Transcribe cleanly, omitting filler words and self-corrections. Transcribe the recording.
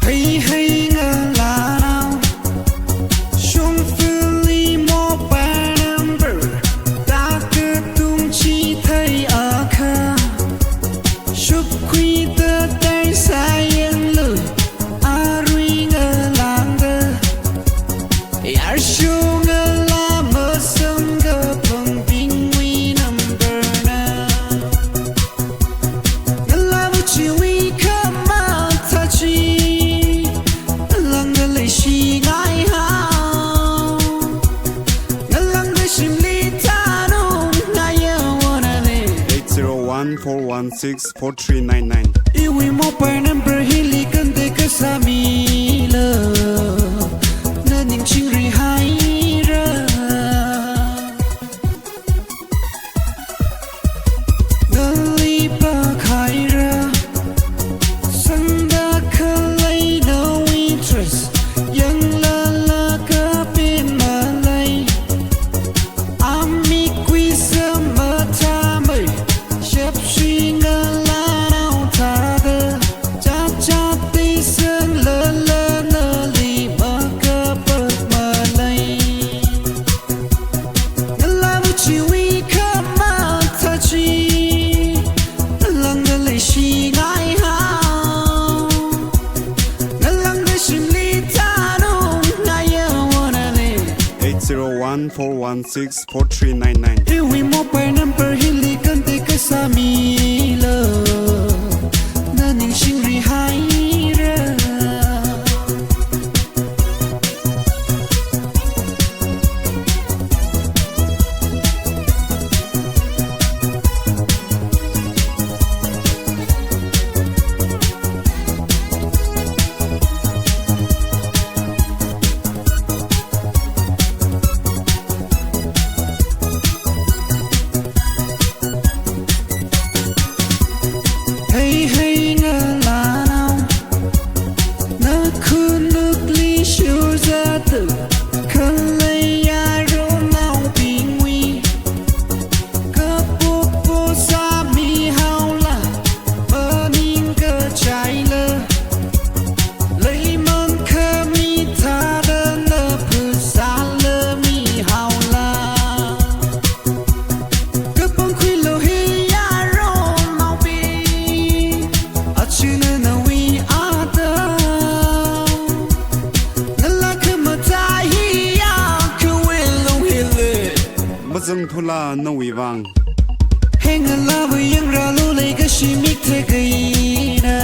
Hey hey ngờ là nào Chúng phương ly mô ba number Ta cứ tung chi thấy ở khá Chúc quy tơ tay xa yên lời A rui ngờ làng tơ Yar show ngờ là mơ sông ngờ bằng bình nguy number na Ngờ là vô chi uy khá mà ta chi Lăng ngờ lấy chi ngại hào Ngờ lăng ngờ chìm ly ta nung Ngại yêu wanna live 80114164399 Iwi mo pa number hili kan te ka sa mi lơ Na ning ching ri hai ra Na li pa khai ra Sang da ka lay no interest Yang la ka pin ma lay Ami quy sa ma ta mây Chép suy ngờ la nào ta đơ Cha cha tí sơn lơ lơ nơ lì mơ cơ bớt mơ lây Ngờ la vô chi uy khá mà ta chi Lăng ngờ lấy chi ngại hào Ngờ lăng ngờ chìm ly ta nung Ngại yêu wanna live 80114164399 Iwi mo pa number hili kan te ka sa mi lơ Na ning ching ri hai ra Hey hey ngờ là nào Nơ khu nước ly siêu ra tử Khờ lấy ya rô nào bị nguy Cơ bố bố xa mi hao là Mơ nín cơ trái lơ Lấy mơn khơ mi ta đơn lơ Phư xa lơ mi hao là Cơ bông khuy lô hi ya rô nào bị Achina na we are the Nala kama tahi ya Kuwilong hili Bazang thula no wivang Heng ala bu yang ra lu lay ka shimik te kai na